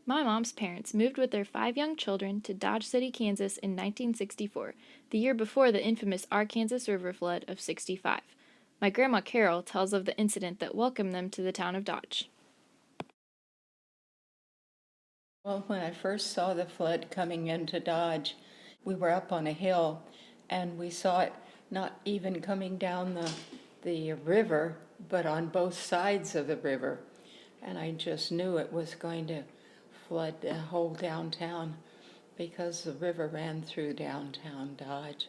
My mom's parents moved with their 5 young children to Dodge City, Kansas in 1964, the year before the infamous Arkansas River flood of '65. My grandma Carol tells of the incident that welcomed them to the town of Dodge. Well, when I first saw the flood coming into Dodge, we were up on a hill and we saw it not even coming down the river, but on both sides of the river. And I just knew it was going to flood the whole downtown because the river ran through downtown Dodge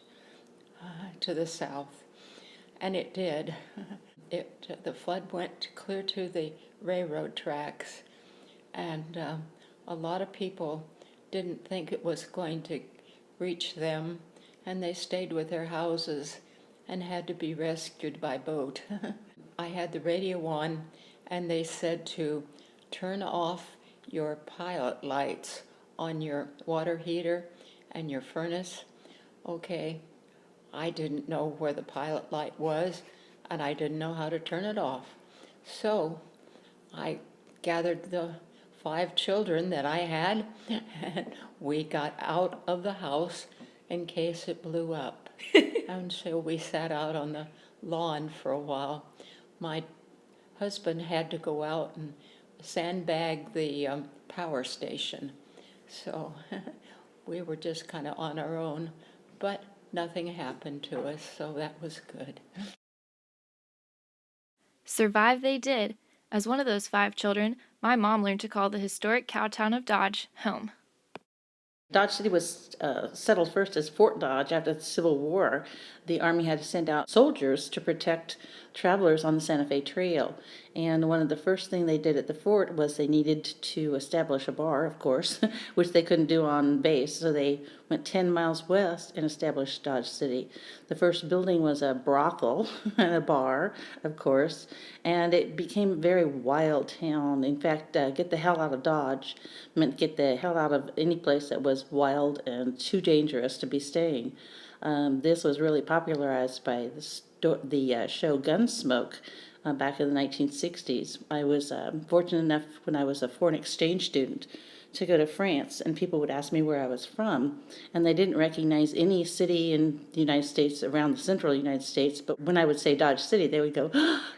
to the south. And it did. The flood went clear to the railroad tracks, and a lot of people didn't think it was going to reach them, and they stayed with their houses and had to be rescued by boat. I had the radio on, and they said to turn off your pilot lights on your water heater and your furnace. Okay, I didn't know where the pilot light was, and I didn't know how to turn it off. So I gathered the 5 children that I had, and we got out of the house in case it blew up. And so we sat out on the lawn for a while. My husband had to go out and sandbag the power station. So we were just kind of on our own, but nothing happened to us, so that was good. Survive they did. As one of those 5 children, my mom learned to call the historic cowtown of Dodge home. Dodge City was settled first as Fort Dodge after the Civil War. The Army had to send out soldiers to protect travelers on the Santa Fe Trail. And one of the first things they did at the fort was they needed to establish a bar, of course, which they couldn't do on base. So they went 10 miles west and established Dodge City. The first building was a brothel and a bar, of course, and it became a very wild town. In fact, get the hell out of Dodge meant get the hell out of any place that was wild and too dangerous to be staying. This was really popularized by the show Gunsmoke back in the 1960s. I was fortunate enough when I was a foreign exchange student to go to France, and people would ask me where I was from, and they didn't recognize any city in the United States around the central United States, but when I would say Dodge City, they would go,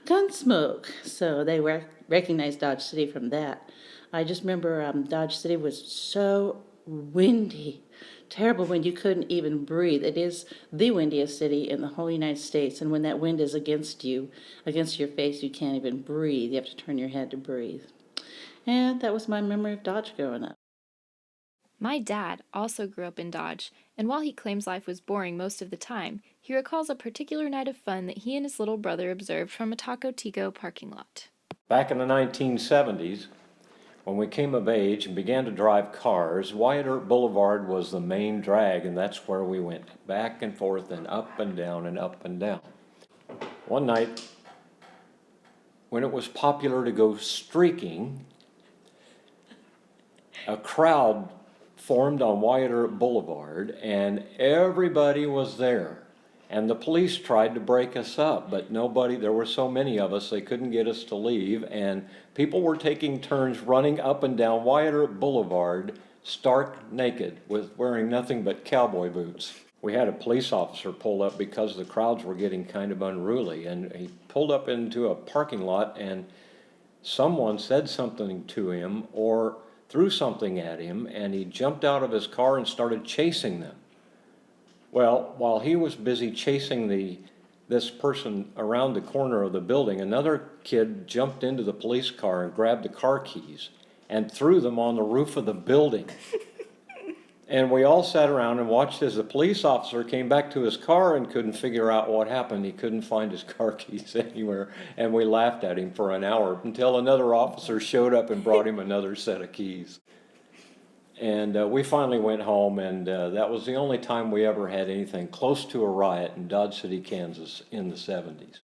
Gunsmoke! So they recognized Dodge City from that. I just remember Dodge City was so windy, terrible wind. You couldn't even breathe. It is the windiest city in the whole United States, and when that wind is against you, against your face, you can't even breathe. You have to turn your head to breathe. And that was my memory of Dodge growing up. My dad also grew up in Dodge, and while he claims life was boring most of the time, he recalls a particular night of fun that he and his little brother observed from a Taco Tico parking lot. Back in the 1970s, when we came of age and began to drive cars, Wyatt Earp Boulevard was the main drag, and that's where we went, back and forth and up and down and up and down. One night, when it was popular to go streaking, a crowd formed on Wyatt Earp Boulevard, and everybody was there. And the police tried to break us up, but nobody, there were so many of us, they couldn't get us to leave, and people were taking turns running up and down Wyatt Earp Boulevard, stark naked, with wearing nothing but cowboy boots. We had a police officer pull up because the crowds were getting kind of unruly, and he pulled up into a parking lot, and someone said something to him or threw something at him, and he jumped out of his car and started chasing them. Well, while he was busy chasing this person around the corner of the building, another kid jumped into the police car and grabbed the car keys and threw them on the roof of the building. And we all sat around and watched as the police officer came back to his car and couldn't figure out what happened. He couldn't find his car keys anywhere, and we laughed at him for an hour until another officer showed up and brought him another set of keys. And we finally went home, and that was the only time we ever had anything close to a riot in Dodge City, Kansas in the 70s.